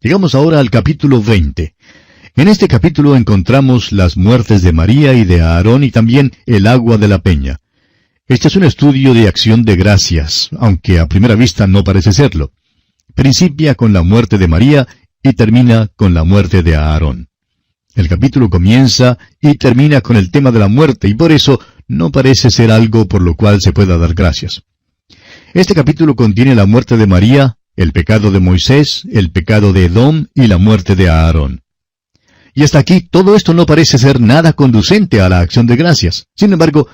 Llegamos ahora al capítulo 20. En este capítulo encontramos las muertes de María y de Aarón y también el agua de la peña. Este es un estudio de acción de gracias, aunque a primera vista no parece serlo. Principia con la muerte de María y termina con la muerte de Aarón. El capítulo comienza y termina con el tema de la muerte, y por eso no parece ser algo por lo cual se pueda dar gracias. Este capítulo contiene la muerte de María, el pecado de Moisés, el pecado de Edom y la muerte de Aarón. Y hasta aquí todo esto no parece ser nada conducente a la acción de gracias. Sin embargo,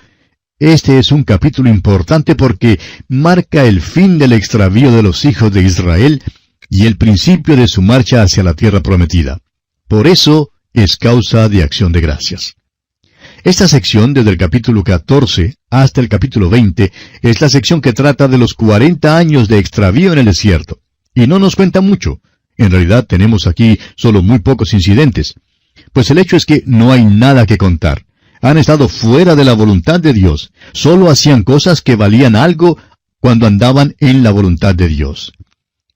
este es un capítulo importante porque marca el fin del extravío de los hijos de Israel y el principio de su marcha hacia la tierra prometida. Por eso es causa de acción de gracias. Esta sección, desde el capítulo 14 hasta el capítulo 20, es la sección que trata de los 40 años de extravío en el desierto. Y no nos cuenta mucho. En realidad tenemos aquí solo muy pocos incidentes. Pues el hecho es que no hay nada que contar. Han estado fuera de la voluntad de Dios. Solo hacían cosas que valían algo cuando andaban en la voluntad de Dios.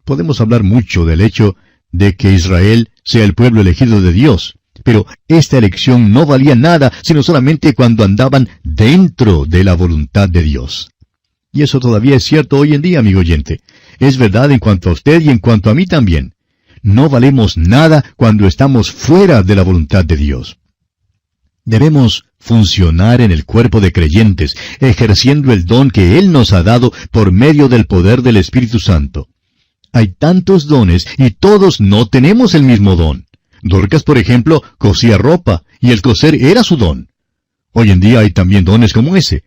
Podemos hablar mucho del hecho de que Israel sea el pueblo elegido de Dios. Pero esta elección no valía nada, sino solamente cuando andaban dentro de la voluntad de Dios. Y eso todavía es cierto hoy en día, amigo oyente. Es verdad en cuanto a usted y en cuanto a mí también. No valemos nada cuando estamos fuera de la voluntad de Dios. Debemos funcionar en el cuerpo de creyentes, ejerciendo el don que Él nos ha dado por medio del poder del Espíritu Santo. Hay tantos dones y todos no tenemos el mismo don. Dorcas, por ejemplo, cosía ropa, y el coser era su don. Hoy en día hay también dones como ese.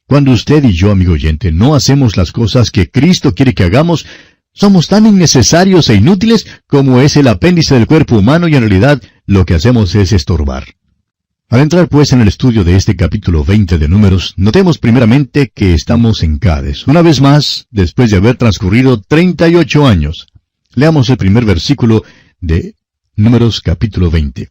Cuando usted y yo, amigo oyente, no hacemos las cosas que Cristo quiere que hagamos, somos tan innecesarios e inútiles como es el apéndice del cuerpo humano y en realidad lo que hacemos es estorbar. Al entrar pues en el estudio de este capítulo 20 de Números, notemos primeramente que estamos en Cades, una vez más, después de haber transcurrido 38 años. Leamos el primer versículo de Números capítulo 20.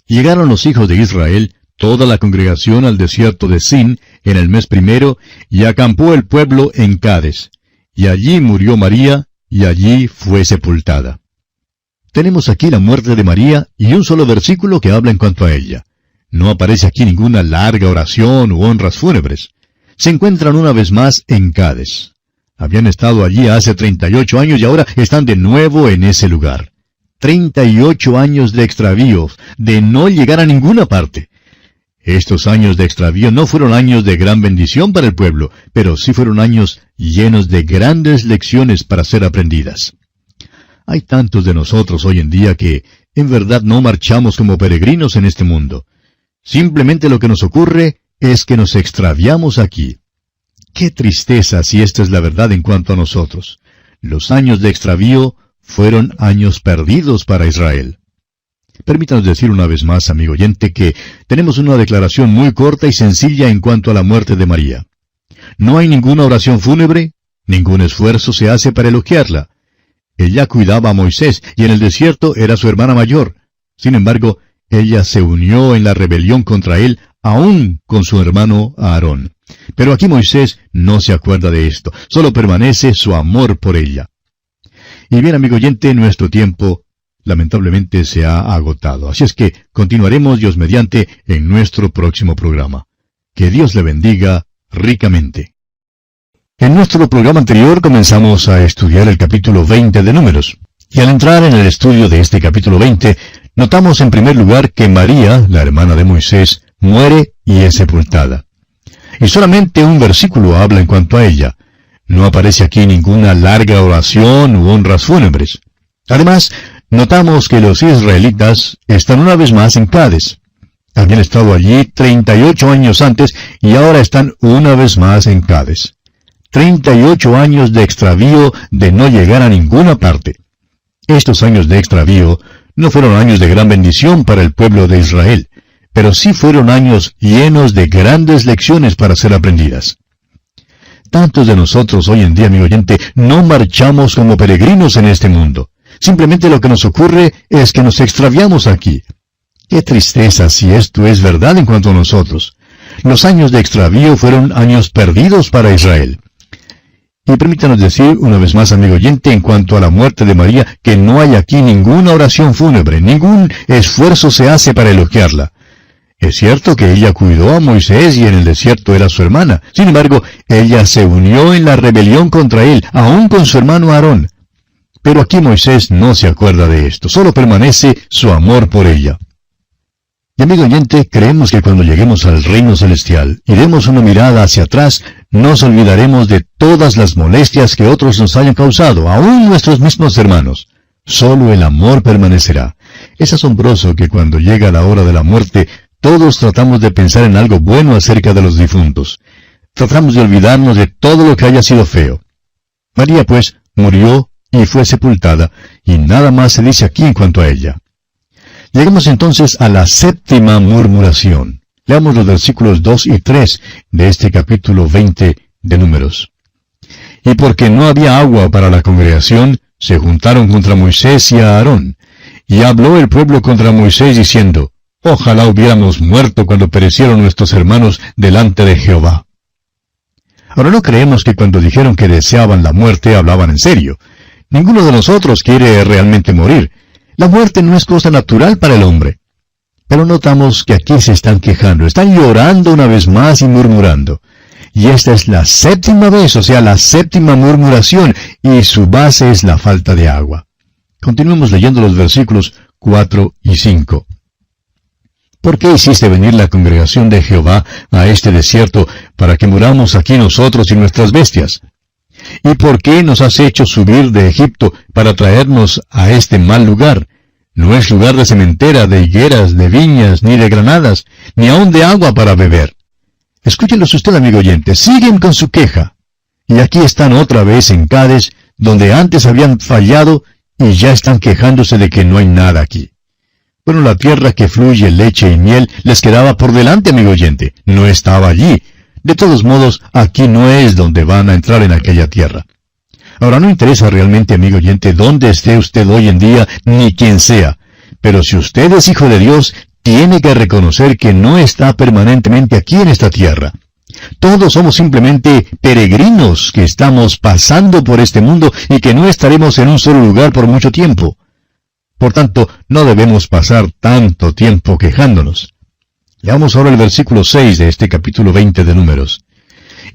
Llegaron los hijos de Israel, toda la congregación al desierto de Sin, en el mes primero, y acampó el pueblo en Cades. Y allí murió María, y allí fue sepultada. Tenemos aquí la muerte de María, y un solo versículo que habla en cuanto a ella. No aparece aquí ninguna larga oración u honras fúnebres. Se encuentran una vez más en Cades. Habían estado allí hace 38 años y ahora están de nuevo en ese lugar. 38 años de extravío, de no llegar a ninguna parte. Estos años de extravío no fueron años de gran bendición para el pueblo, pero sí fueron años llenos de grandes lecciones para ser aprendidas. Hay tantos de nosotros hoy en día que, en verdad, no marchamos como peregrinos en este mundo. Simplemente lo que nos ocurre es que nos extraviamos aquí. ¡Qué tristeza si esta es la verdad en cuanto a nosotros! Los años de extravío fueron años perdidos para Israel. Permítanos decir una vez más, amigo oyente, que tenemos una declaración muy corta y sencilla en cuanto a la muerte de María. No hay ninguna oración fúnebre, ningún esfuerzo se hace para elogiarla. Ella cuidaba a Moisés y en el desierto era su hermana mayor. Sin embargo, ella se unió en la rebelión contra él, aún con su hermano Aarón. Pero aquí Moisés no se acuerda de esto, solo permanece su amor por ella. Y bien, amigo oyente, nuestro tiempo lamentablemente se ha agotado. Así es que continuaremos, Dios mediante, en nuestro próximo programa. Que Dios le bendiga ricamente. En nuestro programa anterior comenzamos a estudiar el capítulo 20 de Números. Y al entrar en el estudio de este capítulo 20, notamos en primer lugar que María, la hermana de Moisés, muere y es sepultada. Y solamente un versículo habla en cuanto a ella. No aparece aquí ninguna larga oración u honras fúnebres. Además, notamos que los israelitas están una vez más en Cades. Habían estado allí 38 años antes y ahora están una vez más en Cades. 38 años de extravío, de no llegar a ninguna parte. Estos años de extravío no fueron años de gran bendición para el pueblo de Israel, pero sí fueron años llenos de grandes lecciones para ser aprendidas. Tantos de nosotros hoy en día, amigo oyente, no marchamos como peregrinos en este mundo. Simplemente lo que nos ocurre es que nos extraviamos aquí. Qué tristeza si esto es verdad en cuanto a nosotros. Los años de extravío fueron años perdidos para Israel. Y permítanos decir una vez más, amigo oyente, en cuanto a la muerte de María, que no hay aquí ninguna oración fúnebre, ningún esfuerzo se hace para elogiarla. Es cierto que ella cuidó a Moisés y en el desierto era su hermana. Sin embargo, ella se unió en la rebelión contra él, aún con su hermano Aarón. Pero aquí Moisés no se acuerda de esto, solo permanece su amor por ella. Y amigo oyente, creemos que cuando lleguemos al reino celestial y demos una mirada hacia atrás, nos olvidaremos de todas las molestias que otros nos hayan causado, aún nuestros mismos hermanos. Solo el amor permanecerá. Es asombroso que cuando llega la hora de la muerte, todos tratamos de pensar en algo bueno acerca de los difuntos. Tratamos de olvidarnos de todo lo que haya sido feo. María, pues, murió y fue sepultada, y nada más se dice aquí en cuanto a ella. Llegamos entonces a la séptima murmuración. Leamos los versículos 2 y 3 de este capítulo 20 de Números. Y porque no había agua para la congregación, se juntaron contra Moisés y a Aarón. Y habló el pueblo contra Moisés diciendo, ojalá hubiéramos muerto cuando perecieron nuestros hermanos delante de Jehová. Ahora no creemos que cuando dijeron que deseaban la muerte hablaban en serio. Ninguno de nosotros quiere realmente morir. La muerte no es cosa natural para el hombre. Pero notamos que aquí se están quejando, están llorando una vez más y murmurando. Y esta es la séptima vez, o sea, la séptima murmuración, y su base es la falta de agua. Continuemos leyendo los versículos 4 y 5. ¿Por qué hiciste venir la congregación de Jehová a este desierto para que muramos aquí nosotros y nuestras bestias? ¿Y por qué nos has hecho subir de Egipto para traernos a este mal lugar? No es lugar de sementera, de higueras, de viñas, ni de granadas, ni aun de agua para beber. Escúchelos usted, amigo oyente, siguen con su queja. Y aquí están otra vez en Cades, donde antes habían fallado, y ya están quejándose de que no hay nada aquí. Bueno, la tierra que fluye leche y miel les quedaba por delante, amigo oyente. No estaba allí. De todos modos, aquí no es donde van a entrar en aquella tierra. Ahora, no interesa realmente, amigo oyente, dónde esté usted hoy en día, ni quién sea. Pero si usted es hijo de Dios, tiene que reconocer que no está permanentemente aquí en esta tierra. Todos somos simplemente peregrinos que estamos pasando por este mundo y que no estaremos en un solo lugar por mucho tiempo. Por tanto, no debemos pasar tanto tiempo quejándonos. Leamos ahora el versículo 6 de este capítulo 20 de Números.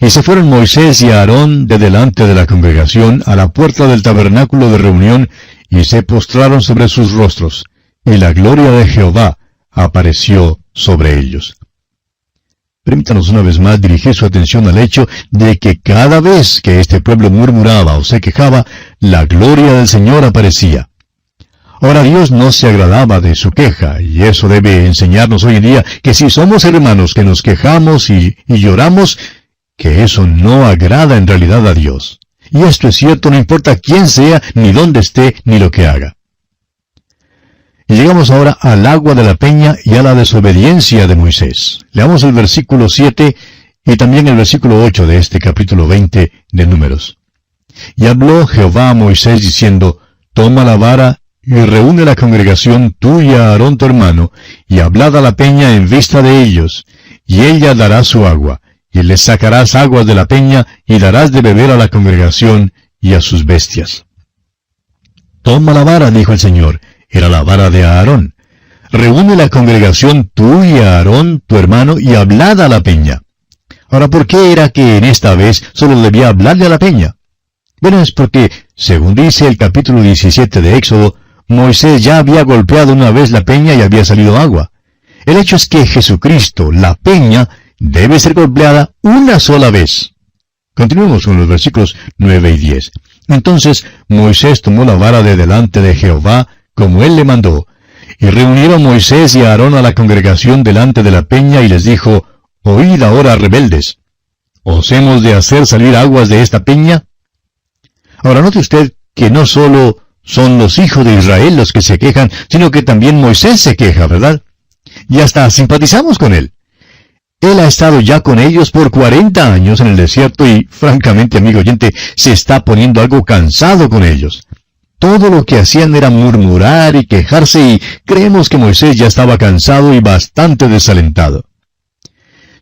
Y se fueron Moisés y Aarón de delante de la congregación a la puerta del tabernáculo de reunión, y se postraron sobre sus rostros, y la gloria de Jehová apareció sobre ellos. Permítanos una vez más dirigir su atención al hecho de que cada vez que este pueblo murmuraba o se quejaba, la gloria del Señor aparecía. Ahora Dios no se agradaba de su queja, y eso debe enseñarnos hoy en día que si somos hermanos que nos quejamos y lloramos, que eso no agrada en realidad a Dios. Y esto es cierto, no importa quién sea, ni dónde esté, ni lo que haga. Y llegamos ahora al agua de la peña y a la desobediencia de Moisés. Leamos el versículo 7 y también el versículo 8 de este capítulo 20 de Números. Y habló Jehová a Moisés diciendo, toma la vara y reúne la congregación tú y a Aarón tu hermano, y hablad a la peña en vista de ellos, y ella dará su agua, y les sacarás aguas de la peña, y darás de beber a la congregación y a sus bestias. Toma la vara, dijo el Señor, era la vara de Aarón. Reúne la congregación tú y a Aarón tu hermano, y hablad a la peña. Ahora, ¿por qué era que en esta vez solo debía hablarle a la peña? Bueno, es porque, según dice el capítulo 17 de Éxodo, Moisés ya había golpeado una vez la peña y había salido agua. El hecho es que Jesucristo, la peña, debe ser golpeada una sola vez. Continuemos con los versículos 9 y 10. Entonces Moisés tomó la vara de delante de Jehová, como él le mandó, y reunieron Moisés y Aarón a la congregación delante de la peña, y les dijo, oíd ahora, rebeldes, ¿os hemos de hacer salir aguas de esta peña? Ahora note usted que no solo son los hijos de Israel los que se quejan, sino que también Moisés se queja, ¿verdad? Y hasta simpatizamos con él. Él ha estado ya con ellos por 40 años en el desierto y, francamente, amigo oyente, se está poniendo algo cansado con ellos. Todo lo que hacían era murmurar y quejarse, y creemos que Moisés ya estaba cansado y bastante desalentado.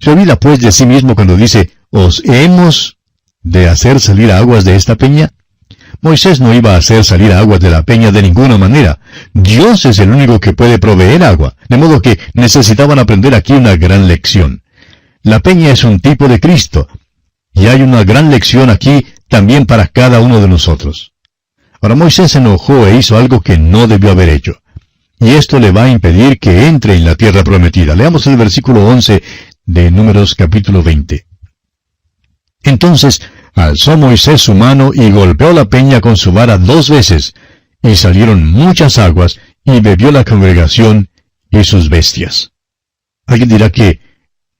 Se olvida pues de sí mismo cuando dice, os hemos, de hacer salir aguas de esta peña? Moisés no iba a hacer salir aguas de la peña de ninguna manera. Dios es el único que puede proveer agua, de modo que necesitaban aprender aquí una gran lección. La peña es un tipo de Cristo, y hay una gran lección aquí también para cada uno de nosotros. Ahora Moisés se enojó e hizo algo que no debió haber hecho. Y esto le va a impedir que entre en la tierra prometida. Leamos el versículo 11 de Números capítulo 20. Entonces alzó Moisés su mano y golpeó la peña con su vara 2 veces, y salieron muchas aguas, y bebió la congregación y sus bestias. Alguien dirá que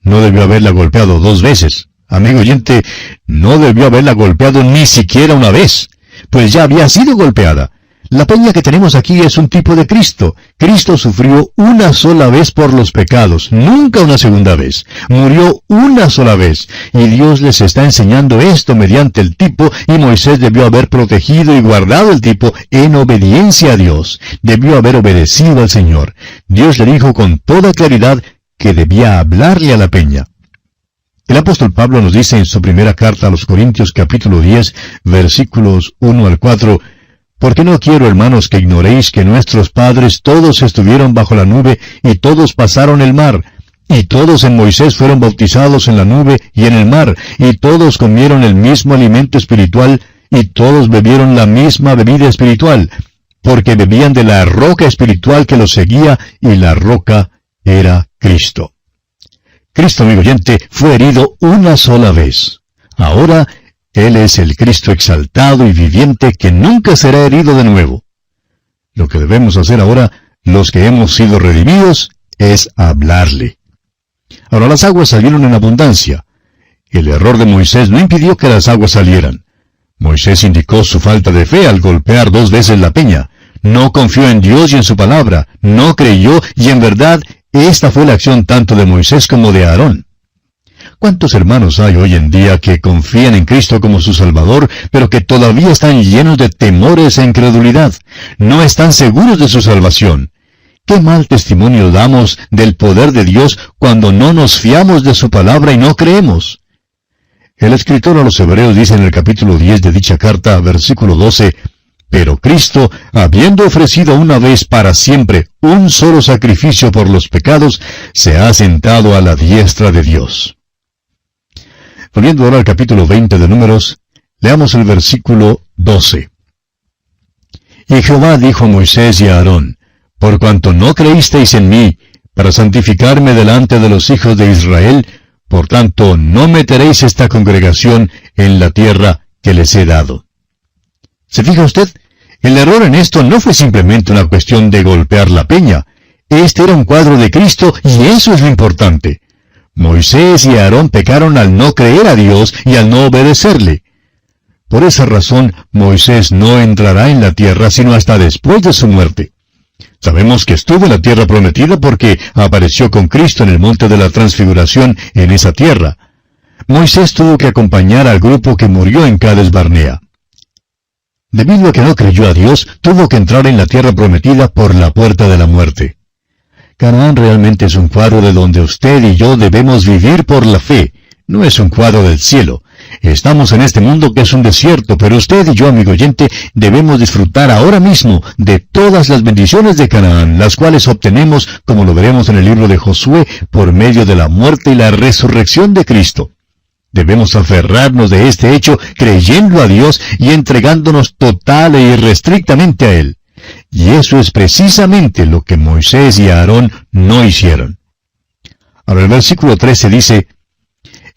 no debió haberla golpeado 2 veces. Amigo oyente, no debió haberla golpeado ni siquiera una vez, pues ya había sido golpeada. La peña que tenemos aquí es un tipo de Cristo. Cristo sufrió una sola vez por los pecados, nunca una segunda vez. Murió una sola vez, y Dios les está enseñando esto mediante el tipo, y Moisés debió haber protegido y guardado el tipo en obediencia a Dios. Debió haber obedecido al Señor. Dios le dijo con toda claridad que debía hablarle a la peña. El apóstol Pablo nos dice en su primera carta a los Corintios capítulo 10, versículos 1 al 4, «Porque no quiero, hermanos, que ignoréis que nuestros padres todos estuvieron bajo la nube y todos pasaron el mar, y todos en Moisés fueron bautizados en la nube y en el mar, y todos comieron el mismo alimento espiritual, y todos bebieron la misma bebida espiritual, porque bebían de la roca espiritual que los seguía, y la roca era Cristo». Cristo, amigo oyente, fue herido una sola vez. Ahora, Él es el Cristo exaltado y viviente que nunca será herido de nuevo. Lo que debemos hacer ahora, los que hemos sido redimidos, es hablarle. Ahora las aguas salieron en abundancia. El error de Moisés no impidió que las aguas salieran. Moisés indicó su falta de fe al golpear 2 veces la peña. No confió en Dios y en su palabra. No creyó y en verdad esta fue la acción tanto de Moisés como de Aarón. ¿Cuántos hermanos hay hoy en día que confían en Cristo como su Salvador, pero que todavía están llenos de temores e incredulidad? No están seguros de su salvación. ¿Qué mal testimonio damos del poder de Dios cuando no nos fiamos de su palabra y no creemos? El escritor a los Hebreos dice en el capítulo 10 de dicha carta, versículo 12, «Pero Cristo, habiendo ofrecido una vez para siempre un solo sacrificio por los pecados, se ha sentado a la diestra de Dios». Volviendo ahora al capítulo 20 de Números, leamos el versículo 12. «Y Jehová dijo a Moisés y a Aarón, por cuanto no creísteis en mí, para santificarme delante de los hijos de Israel, por tanto no meteréis esta congregación en la tierra que les he dado». ¿Se fija usted? El error en esto no fue simplemente una cuestión de golpear la peña. Este era un cuadro de Cristo y eso es lo importante. Moisés y Aarón pecaron al no creer a Dios y al no obedecerle. Por esa razón, Moisés no entrará en la tierra sino hasta después de su muerte. Sabemos que estuvo en la tierra prometida porque apareció con Cristo en el monte de la transfiguración en esa tierra. Moisés tuvo que acompañar al grupo que murió en Cades Barnea. Debido a que no creyó a Dios, tuvo que entrar en la tierra prometida por la puerta de la muerte. Canaán realmente es un cuadro de donde usted y yo debemos vivir por la fe. No es un cuadro del cielo. Estamos en este mundo que es un desierto, pero usted y yo, amigo oyente, debemos disfrutar ahora mismo de todas las bendiciones de Canaán, las cuales obtenemos, como lo veremos en el libro de Josué, por medio de la muerte y la resurrección de Cristo. Debemos aferrarnos de este hecho creyendo a Dios y entregándonos total e irrestrictamente a Él. Y eso es precisamente lo que Moisés y Aarón no hicieron. Ahora el versículo 13 dice,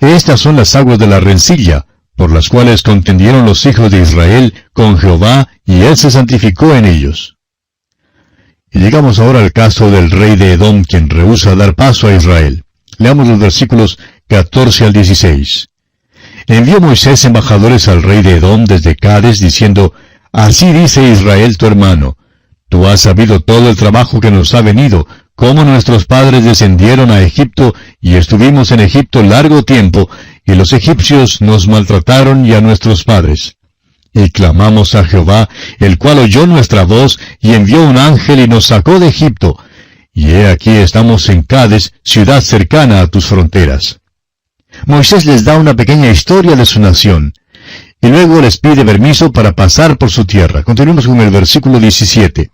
«Estas son las aguas de la rencilla, por las cuales contendieron los hijos de Israel con Jehová, y Él se santificó en ellos». Y llegamos ahora al caso del rey de Edom, quien rehúsa dar paso a Israel. Leamos los versículos 14 al 16. «Envió Moisés embajadores al rey de Edom desde Cades, diciendo, Así dice Israel tu hermano, tú has sabido todo el trabajo que nos ha venido, cómo nuestros padres descendieron a Egipto, y estuvimos en Egipto largo tiempo, y los egipcios nos maltrataron y a nuestros padres. Y clamamos a Jehová, el cual oyó nuestra voz, y envió un ángel y nos sacó de Egipto. Y he aquí estamos en Cades, ciudad cercana a tus fronteras». Moisés les da una pequeña historia de su nación. Y luego les pide permiso para pasar por su tierra. Continuemos con el versículo 17.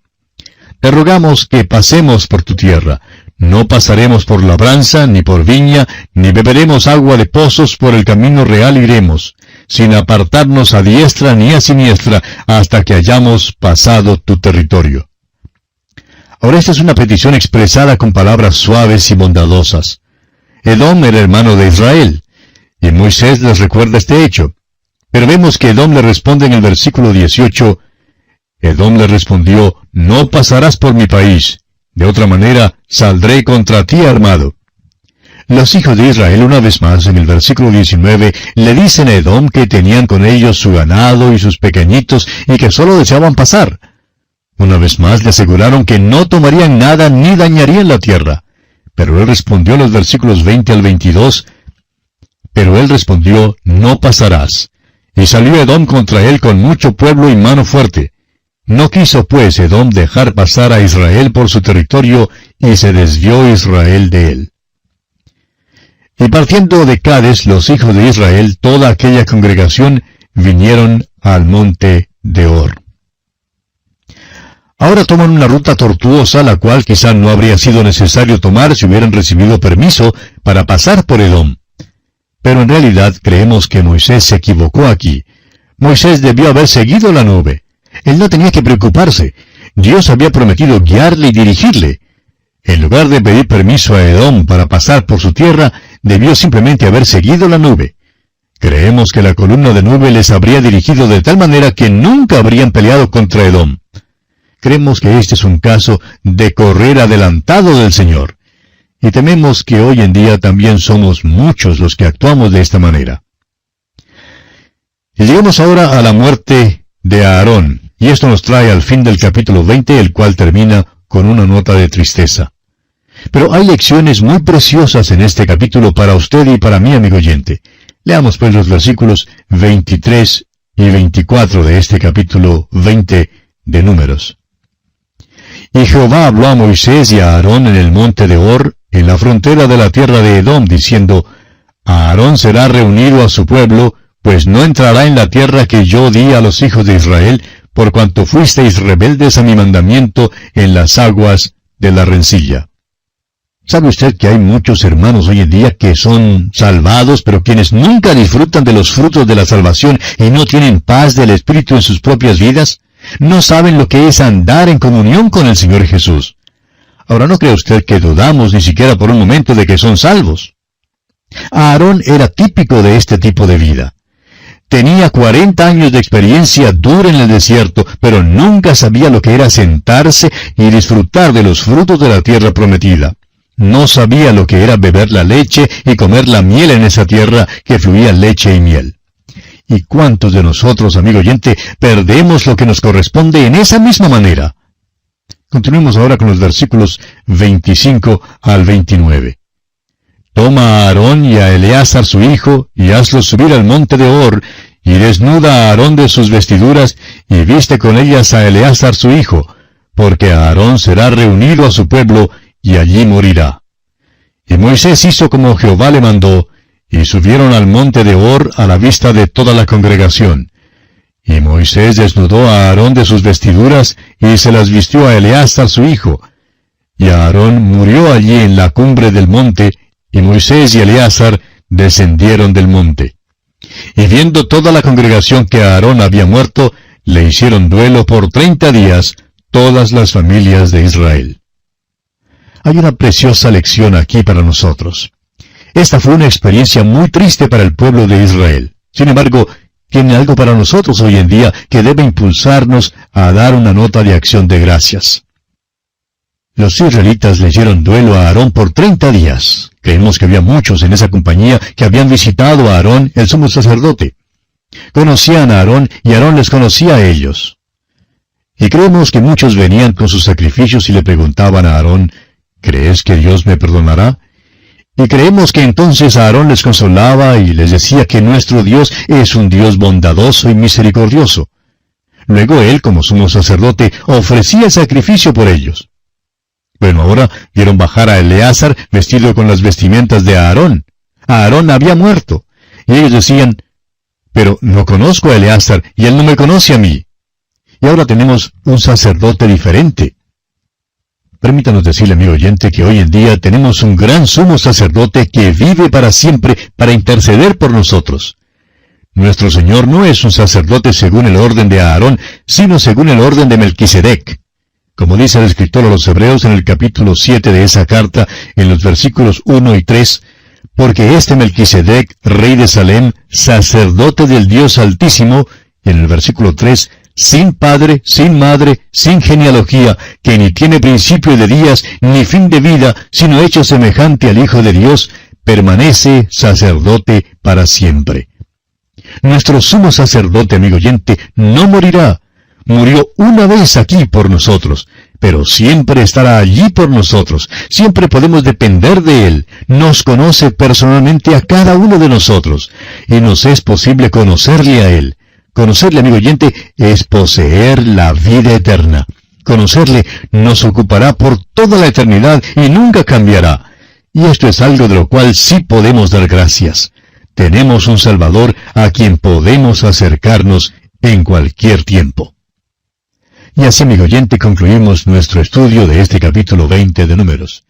Te rogamos que pasemos por tu tierra. No pasaremos por labranza, ni por viña, ni beberemos agua de pozos, por el camino real iremos, sin apartarnos a diestra ni a siniestra, hasta que hayamos pasado tu territorio. Ahora esta es una petición expresada con palabras suaves y bondadosas. Edom era hermano de Israel, y Moisés les recuerda este hecho. Pero vemos que Edom le responde en el versículo 18, Edom le respondió, no pasarás por mi país, de otra manera saldré contra ti armado. Los hijos de Israel, una vez más, en el versículo 19, le dicen a Edom que tenían con ellos su ganado y sus pequeñitos, y que solo deseaban pasar. Una vez más le aseguraron que no tomarían nada ni dañarían la tierra. Pero él respondió en los versículos 20 al 22, pero él respondió, no pasarás. Y salió Edom contra él con mucho pueblo y mano fuerte. No quiso pues Edom dejar pasar a Israel por su territorio, y se desvió Israel de él. Y partiendo de Cades, los hijos de Israel, toda aquella congregación, vinieron al monte de Hor. Ahora toman una ruta tortuosa, la cual quizá no habría sido necesario tomar si hubieran recibido permiso para pasar por Edom. Pero en realidad creemos que Moisés se equivocó aquí. Moisés debió haber seguido la nube. Él no tenía que preocuparse. Dios había prometido guiarle y dirigirle. En lugar de pedir permiso a Edom para pasar por su tierra, debió simplemente haber seguido la nube. Creemos que la columna de nube les habría dirigido de tal manera que nunca habrían peleado contra Edom. Creemos que este es un caso de correr adelantado del Señor. Y tememos que hoy en día también somos muchos los que actuamos de esta manera. Y llegamos ahora a la muerte de Aarón, y esto nos trae al fin del capítulo 20, el cual termina con una nota de tristeza. Pero hay lecciones muy preciosas en este capítulo para usted y para mí, amigo oyente. Leamos pues los versículos 23 y 24 de este capítulo 20 de Números. Y Jehová habló a Moisés y a Aarón en el monte de Hor, en la frontera de la tierra de Edom, diciendo, Aarón será reunido a su pueblo, pues no entrará en la tierra que yo di a los hijos de Israel, por cuanto fuisteis rebeldes a mi mandamiento en las aguas de la rencilla. ¿Sabe usted que hay muchos hermanos hoy en día que son salvados, pero quienes nunca disfrutan de los frutos de la salvación y no tienen paz del Espíritu en sus propias vidas? No saben lo que es andar en comunión con el Señor Jesús. Ahora, ¿no cree usted que dudamos ni siquiera por un momento de que son salvos? Aarón era típico de este tipo de vida. Tenía 40 años de experiencia dura en el desierto, pero nunca sabía lo que era sentarse y disfrutar de los frutos de la tierra prometida. No sabía lo que era beber la leche y comer la miel en esa tierra que fluía leche y miel. ¿Y cuántos de nosotros, amigo oyente, perdemos lo que nos corresponde en esa misma manera? Continuemos ahora con los versículos 25 al 29. Toma a Aarón y a Eleazar su hijo, y hazlos subir al monte de Hor, y desnuda a Aarón de sus vestiduras, y viste con ellas a Eleazar su hijo, porque Aarón será reunido a su pueblo, y allí morirá. Y Moisés hizo como Jehová le mandó, y subieron al monte de Hor a la vista de toda la congregación. Y Moisés desnudó a Aarón de sus vestiduras, y se las vistió a Eleazar su hijo. Y Aarón murió allí en la cumbre del monte, y Moisés y Eleazar descendieron del monte. Y viendo toda la congregación que Aarón había muerto, le hicieron duelo por 30 días todas las familias de Israel. Hay una preciosa lección aquí para nosotros. Esta fue una experiencia muy triste para el pueblo de Israel. Sin embargo, tiene algo para nosotros hoy en día que debe impulsarnos a dar una nota de acción de gracias. Los israelitas le hicieron duelo a Aarón por 30 días. Creemos que había muchos en esa compañía que habían visitado a Aarón, el sumo sacerdote. Conocían a Aarón y Aarón les conocía a ellos. Y creemos que muchos venían con sus sacrificios y le preguntaban a Aarón, ¿crees que Dios me perdonará? Y creemos que entonces Aarón les consolaba y les decía que nuestro Dios es un Dios bondadoso y misericordioso. Luego él, como sumo sacerdote, ofrecía el sacrificio por ellos. Bueno, ahora vieron bajar a Eleazar vestido con las vestimentas de Aarón. Aarón había muerto. Y ellos decían, pero no conozco a Eleazar y él no me conoce a mí. Y ahora tenemos un sacerdote diferente. Permítanos decirle, amigo oyente, que hoy en día tenemos un gran sumo sacerdote que vive para siempre para interceder por nosotros. Nuestro Señor no es un sacerdote según el orden de Aarón, sino según el orden de Melquisedec. Como dice el escritor a los Hebreos en el capítulo 7 de esa carta, en los versículos 1 y 3, porque este Melquisedec, rey de Salem, sacerdote del Dios Altísimo, y en el versículo 3, sin padre, sin madre, sin genealogía, que ni tiene principio de días, ni fin de vida, sino hecho semejante al Hijo de Dios, permanece sacerdote para siempre. Nuestro sumo sacerdote, amigo oyente, no morirá. Murió una vez aquí por nosotros, pero siempre estará allí por nosotros. Siempre podemos depender de Él. Nos conoce personalmente a cada uno de nosotros, y nos es posible conocerle a Él. Conocerle, amigo oyente, es poseer la vida eterna. Conocerle nos ocupará por toda la eternidad y nunca cambiará. Y esto es algo de lo cual sí podemos dar gracias. Tenemos un Salvador a quien podemos acercarnos en cualquier tiempo. Y así, amigo oyente, concluimos nuestro estudio de este capítulo 20 de Números.